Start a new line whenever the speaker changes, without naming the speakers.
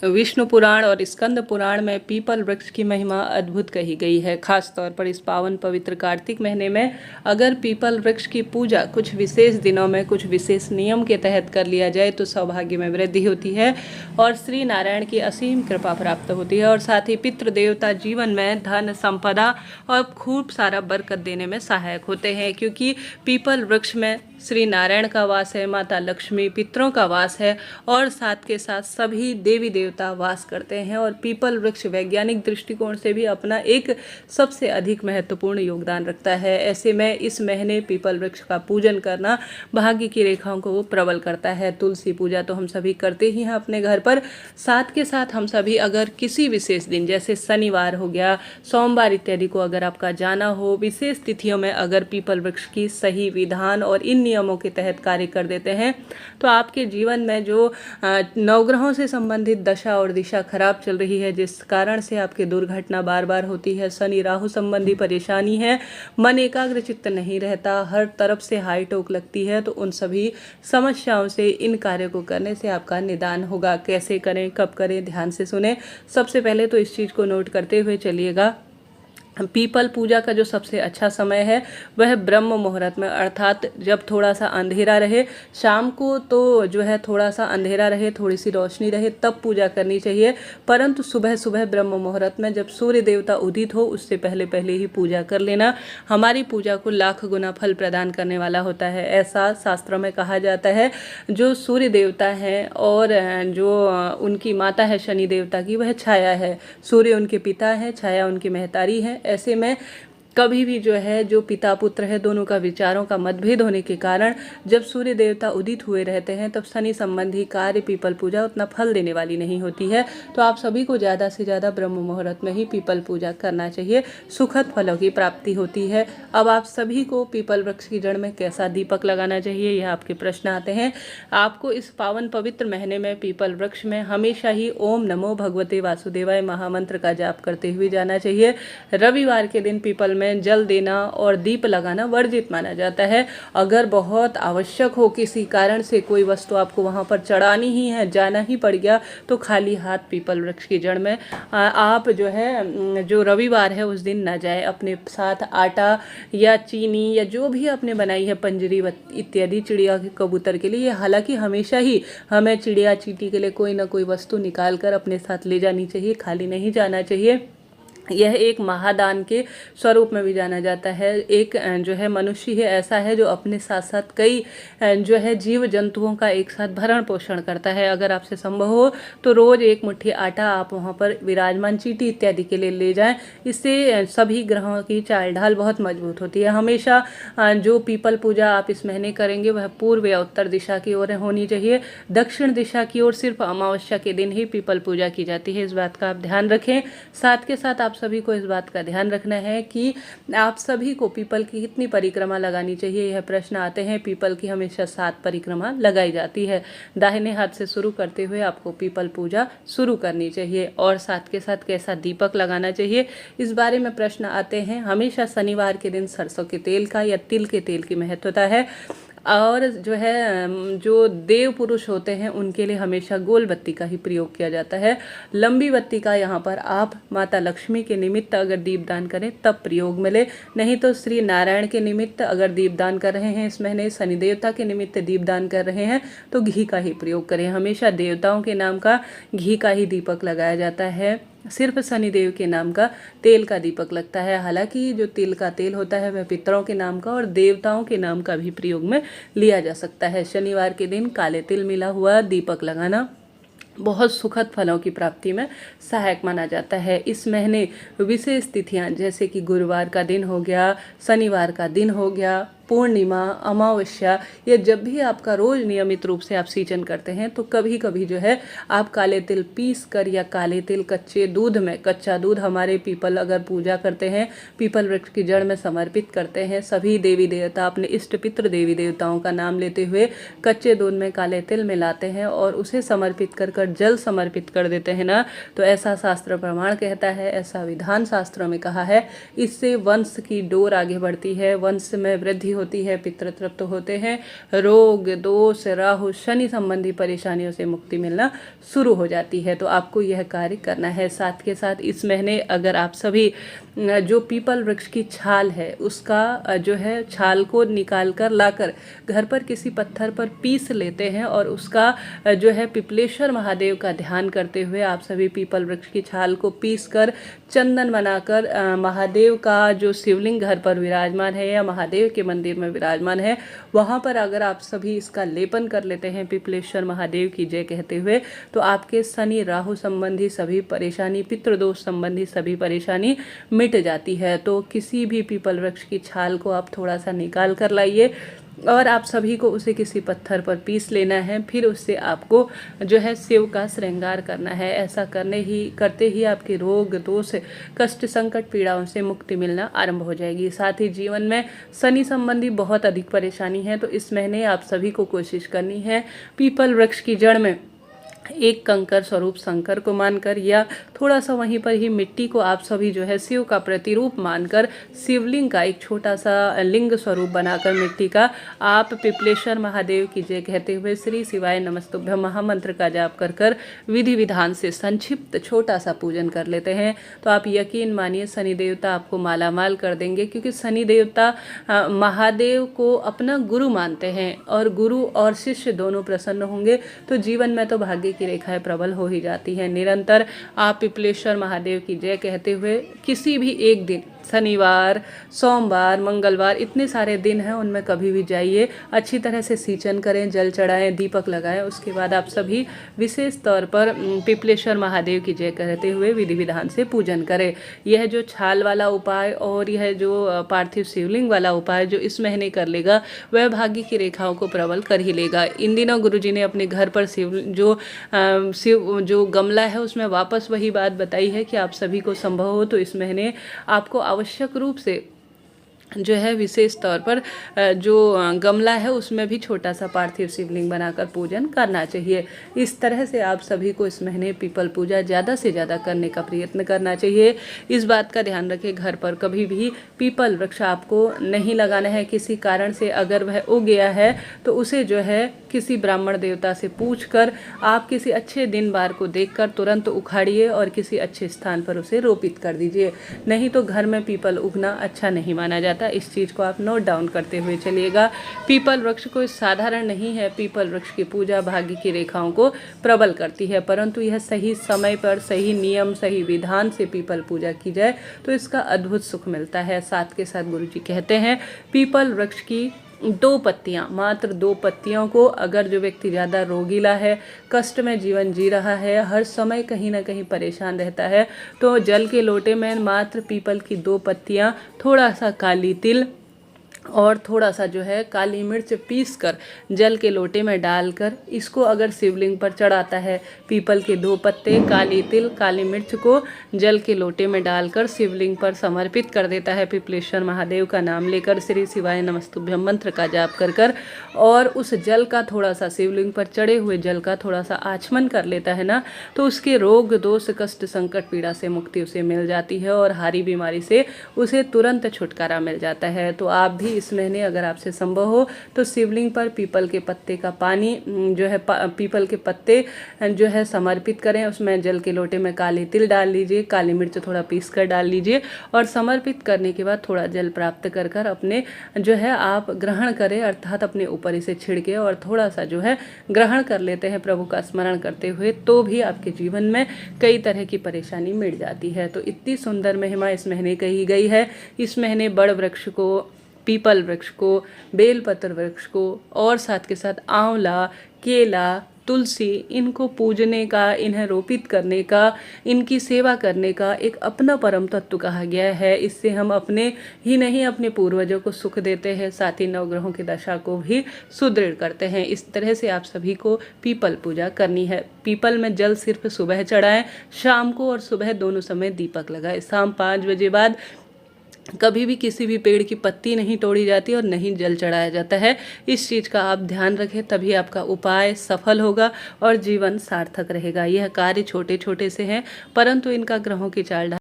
विष्णु पुराण और स्कंद पुराण में पीपल वृक्ष की महिमा अद्भुत कही गई है। खास तौर पर इस पावन पवित्र कार्तिक महीने में अगर पीपल वृक्ष की पूजा कुछ विशेष दिनों में कुछ विशेष नियम के तहत कर लिया जाए तो सौभाग्य में वृद्धि होती है और श्री नारायण की असीम कृपा प्राप्त होती है और साथ ही पितृ देवता जीवन में धन संपदा और खूब सारा बरकत देने में सहायक होते हैं, क्योंकि पीपल वृक्ष में श्री नारायण का वास है, माता लक्ष्मी पितरों का वास है और साथ के साथ सभी देवी देवता वास करते हैं। और पीपल वृक्ष वैज्ञानिक दृष्टिकोण से भी अपना एक सबसे अधिक महत्वपूर्ण योगदान रखता है। ऐसे में इस महीने पीपल वृक्ष का पूजन करना भाग्य की रेखाओं को प्रबल करता है। तुलसी पूजा तो हम सभी करते ही हैं अपने घर पर, साथ के साथ हम सभी अगर किसी विशेष दिन जैसे शनिवार हो गया, सोमवार इत्यादि को अगर आपका जाना हो, विशेष तिथियों में अगर पीपल वृक्ष की सही विधान और इन नियमों के तहत कार्य कर देते हैं तो आपके जीवन में जो नवग्रहों से संबंधित दशा और दिशा खराब चल रही है, जिस कारण से आपकी दुर्घटना बार बार होती है, शनि राहु संबंधी परेशानी है, मन एकाग्र चित्त नहीं रहता, हर तरफ से हाई टोक लगती है, तो उन सभी समस्याओं से इन कार्यों को करने से आपका निदान होगा। कैसे करें, कब करें, ध्यान से सुने। सबसे पहले तो इस चीज़ को नोट करते हुए चलिएगा, पीपल पूजा का जो सबसे अच्छा समय है वह ब्रह्म मुहूर्त में, अर्थात जब थोड़ा सा अंधेरा रहे, शाम को तो जो है थोड़ा सा अंधेरा रहे, थोड़ी सी रोशनी रहे, तब पूजा करनी चाहिए। परंतु सुबह सुबह ब्रह्म मुहूर्त में जब सूर्य देवता उदित हो उससे पहले पहले ही पूजा कर लेना हमारी पूजा को लाख गुना फल प्रदान करने वाला होता है। ऐसा शास्त्रों में कहा जाता है। जो सूर्य देवता हैं और जो उनकी माता है शनि देवता की, वह छाया है, सूर्य उनके पिता है, छाया उनकी महतारी है। ऐसे में कभी भी जो है जो पिता पुत्र है दोनों का विचारों का मतभेद होने के कारण जब सूर्य देवता उदित हुए रहते हैं तब शनि संबंधी कार्य पीपल पूजा उतना फल देने वाली नहीं होती है। तो आप सभी को ज़्यादा से ज़्यादा ब्रह्म मुहूर्त में ही पीपल पूजा करना चाहिए, सुखद फलों की प्राप्ति होती है। अब आप सभी को पीपल वृक्ष की जड़ में कैसा दीपक लगाना चाहिए, यह आपके प्रश्न आते हैं। आपको इस पावन पवित्र महीने में पीपल वृक्ष में हमेशा ही ओम नमो भगवते वासुदेवाय महामंत्र का जाप करते हुए जाना चाहिए। रविवार के दिन पीपल में जल देना और दीप लगाना वर्जित माना जाता है। अगर बहुत आवश्यक हो, किसी कारण से कोई वस्तु आपको वहां पर चढ़ानी ही है, जाना ही पड़ गया, तो खाली हाथ पीपल वृक्ष की जड़ में आप जो है जो रविवार है उस दिन ना जाए। अपने साथ आटा या चीनी या जो भी आपने बनाई है पंजरी इत्यादि चिड़िया के कबूतर के लिए, हालांकि हमेशा ही हमें चिड़िया चींटी के लिए कोई ना कोई वस्तु निकाल कर अपने साथ ले जानी चाहिए, खाली नहीं जाना चाहिए। यह एक महादान के स्वरूप में भी जाना जाता है। एक जो है मनुष्य है ऐसा है जो अपने साथ साथ कई जो है जीव जंतुओं का एक साथ भरण पोषण करता है। अगर आपसे संभव हो तो रोज़ एक मुट्ठी आटा आप वहाँ पर विराजमान चींटी इत्यादि के लिए ले जाएं। इससे सभी ग्रहों की चाल ढाल बहुत मजबूत होती है। हमेशा जो पीपल पूजा आप इस महीने करेंगे वह पूर्व या उत्तर दिशा की ओर होनी चाहिए। दक्षिण दिशा की ओर सिर्फ अमावस्या के दिन ही पीपल पूजा की जाती है, इस बात का आप ध्यान रखें। साथ के साथ आप सभी को इस बात का ध्यान रखना है कि आप सभी को पीपल की कितनी परिक्रमा लगानी चाहिए, यह प्रश्न आते हैं। पीपल की हमेशा 7 परिक्रमा लगाई जाती है। दाहिने हाथ से शुरू करते हुए आपको पीपल पूजा शुरू करनी चाहिए। और साथ के साथ कैसा दीपक लगाना चाहिए, इस बारे में प्रश्न आते हैं। हमेशा शनिवार के दिन सरसों के तेल का या तिल के तेल की महत्वता है। और जो है जो देव पुरुष होते हैं उनके लिए हमेशा गोल बत्ती का ही प्रयोग किया जाता है। लंबी बत्ती का यहाँ पर आप माता लक्ष्मी के निमित्त अगर दीपदान करें तब प्रयोग मिले, नहीं तो श्री नारायण के निमित्त अगर दीपदान कर रहे हैं इस महीने, शनि देवता के निमित्त दीपदान कर रहे हैं तो घी का ही प्रयोग करें। हमेशा देवताओं के नाम का घी का ही दीपक लगाया जाता है, सिर्फ शनिदेव के नाम का तेल का दीपक लगता है। हालांकि जो तिल का तेल होता है वह पितरों के नाम का और देवताओं के नाम का भी प्रयोग में लिया जा सकता है। शनिवार के दिन काले तिल मिला हुआ दीपक लगाना बहुत सुखद फलों की प्राप्ति में सहायक माना जाता है। इस महीने विशेष तिथियां जैसे कि गुरुवार का दिन हो गया, शनिवार का दिन हो गया, पूर्णिमा, अमावस्या, ये जब भी आपका रोज नियमित रूप से आप सिंचन करते हैं तो कभी कभी जो है आप काले तिल पीस कर या काले तिल कच्चे दूध में, कच्चा दूध हमारे पीपल अगर पूजा करते हैं, पीपल वृक्ष की जड़ में समर्पित करते हैं, सभी देवी देवता अपने इष्ट पितृ देवी देवताओं का नाम लेते हुए कच्चे दूध में काले तिल मिलाते हैं और उसे समर्पित कर जल समर्पित कर देते हैं ना, तो ऐसा शास्त्र प्रमाण कहता है, ऐसा विधान शास्त्रों में कहा है। इससे वंश की डोर आगे बढ़ती है, वंश में वृद्धि होती है, पितृ तृप्त होते हैं, रोग दोष राहु शनि संबंधी परेशानियों से मुक्ति मिलना शुरू हो जाती है। तो आपको यह कार्य करना है। साथ के साथ इस महीने अगर आप सभी जो पीपल वृक्ष की छाल है उसका जो है छाल को निकाल कर लाकर घर पर किसी पत्थर पर पीस लेते हैं और उसका जो है पिपलेश्वर महादेव का ध्यान करते हुए आप सभी पीपल वृक्ष की छाल को पीस कर चंदन बनाकर महादेव का जो शिवलिंग घर पर विराजमान है या महादेव के मंदिर में विराजमान है वहाँ पर अगर आप सभी इसका लेपन कर लेते हैं पिपलेश्वर महादेव की जय कहते हुए, तो आपके शनि राहु संबंधी सभी परेशानी, पितृदोष संबंधी सभी परेशानी मिट जाती है। तो किसी भी पीपल वृक्ष की छाल को आप थोड़ा सा निकाल कर लाइए और आप सभी को उसे किसी पत्थर पर पीस लेना है। फिर उससे आपको जो है शिव का श्रृंगार करना है। ऐसा करते ही आपके रोग दोष कष्ट संकट पीड़ाओं से मुक्ति मिलना आरंभ हो जाएगी। साथ ही जीवन में शनि संबंधी बहुत अधिक परेशानी है तो इस महीने आप सभी को कोशिश करनी है पीपल वृक्ष की जड़ में एक कंकर स्वरूप शंकर को मानकर या थोड़ा सा वहीं पर ही मिट्टी को आप सभी जो है शिव का प्रतिरूप मानकर शिवलिंग का एक छोटा सा लिंग स्वरूप बनाकर मिट्टी का आप पिपलेश्वर महादेव की जय कहते हुए श्री शिवाय नमस्तुभ्यं महामंत्र का जाप कर कर विधि विधान से संक्षिप्त छोटा सा पूजन कर लेते हैं। तो आप यकीन मानिए शनि देवता आपको मालामाल कर देंगे, क्योंकि शनि देवता महादेव को अपना गुरु मानते हैं और गुरु और शिष्य दोनों प्रसन्न होंगे तो जीवन में तो भाग्य की रेखाएं प्रबल हो ही जाती है। निरंतर आप पिपलेश्वर महादेव की जय कहते हुए किसी भी एक दिन, शनिवार, सोमवार, मंगलवार, इतने सारे दिन हैं, उनमें कभी भी जाइए, अच्छी तरह से सिंचन करें, जल चढ़ाएं, दीपक लगाएं। उसके बाद आप सभी विशेष तौर पर पिपलेश्वर महादेव की जय कहते हुए विधि विधान से पूजन करें। यह जो छाल वाला उपाय और यह जो पार्थिव शिवलिंग वाला उपाय जो इस महीने कर लेगा वह भाग्य की रेखाओं को प्रबल कर ही लेगा। इन दिनों गुरुजी ने अपने घर पर शिव जो गमला है उसमें वापस वही बात बताई है कि आप सभी को संभव हो तो इस महीने आपको आवश्यक रूप से जो है विशेष तौर पर जो गमला है उसमें भी छोटा सा पार्थिव शिवलिंग बनाकर पूजन करना चाहिए। इस तरह से आप सभी को इस महीने पीपल पूजा ज़्यादा से ज़्यादा करने का प्रयत्न करना चाहिए। इस बात का ध्यान रखें, घर पर कभी भी पीपल वृक्ष आपको नहीं लगाना है। किसी कारण से अगर वह उग गया है तो उसे जो है किसी ब्राह्मण देवता से पूछकर आप किसी अच्छे दिन बार को देखकर तुरंत उखाड़िए और किसी अच्छे स्थान पर उसे रोपित कर दीजिए। नहीं तो घर में पीपल उगना अच्छा नहीं माना जाता। इस चीज़ को आप नोट डाउन करते हुए चलिएगा। पीपल वृक्ष कोई साधारण नहीं है। पीपल वृक्ष की पूजा भाग्य की रेखाओं को प्रबल करती है, परंतु यह सही समय पर सही नियम सही विधान से पीपल पूजा की जाए तो इसका अद्भुत सुख मिलता है। साथ के साथ गुरुजी कहते हैं पीपल वृक्ष की 2 पत्तियां, मात्र 2 पत्तियों को अगर जो व्यक्ति ज़्यादा रोगीला है, कष्ट में जीवन जी रहा है, हर समय कहीं ना कहीं परेशान रहता है, तो जल के लोटे में मात्र पीपल की 2 पत्तियां, थोड़ा सा काली तिल और थोड़ा सा जो है काली मिर्च पीस कर जल के लोटे में डालकर इसको अगर शिवलिंग पर चढ़ाता है, पीपल के 2 पत्ते, काली तिल, काली मिर्च को जल के लोटे में डालकर शिवलिंग पर समर्पित कर देता है, पिपलेश्वर महादेव का नाम लेकर श्री शिवाय नमस्तुभ्यं मंत्र का जाप कर कर, और उस जल का थोड़ा सा शिवलिंग पर चढ़े हुए जल का थोड़ा सा आचमन कर लेता है ना, तो उसके रोग दोष कष्ट संकट पीड़ा से मुक्ति उसे मिल जाती है और हारी बीमारी से उसे तुरंत छुटकारा मिल जाता है। तो आप भी इस महीने अगर आपसे संभव हो तो शिवलिंग पर पीपल के पत्ते का पानी जो है पीपल के पत्ते जो है समर्पित करें। उसमें जल के लोटे में काली तिल डाल लीजिए, काली मिर्च थोड़ा पीस कर डाल लीजिए और समर्पित करने के बाद थोड़ा जल प्राप्त कर कर अपने जो है आप ग्रहण करें, अर्थात अपने ऊपर इसे छिड़के और थोड़ा सा जो है ग्रहण कर लेते हैं प्रभु का स्मरण करते हुए, तो भी आपके जीवन में कई तरह की परेशानी मिट जाती है। तो इतनी सुंदर महिमा इस महीने कही गई है। इस महीने बड़ वृक्ष को, पीपल वृक्ष को, बेलपत्र वृक्ष को और साथ के साथ आंवला, केला, तुलसी, इनको पूजने का, इन्हें रोपित करने का, इनकी सेवा करने का एक अपना परम तत्व कहा गया है। इससे हम अपने ही नहीं अपने पूर्वजों को सुख देते हैं, साथ ही नवग्रहों की दशा को भी सुदृढ़ करते हैं। इस तरह से आप सभी को पीपल पूजा करनी है। पीपल में जल सिर्फ सुबह चढ़ाएं, शाम को और सुबह दोनों समय दीपक लगाएं। शाम 5 बजे बाद कभी भी किसी भी पेड़ की पत्ती नहीं तोड़ी जाती और नहीं जल चढ़ाया जाता है। इस चीज़ का आप ध्यान रखें, तभी आपका उपाय सफल होगा और जीवन सार्थक रहेगा। यह कार्य छोटे छोटे से हैं, परंतु इनका ग्रहों की चाल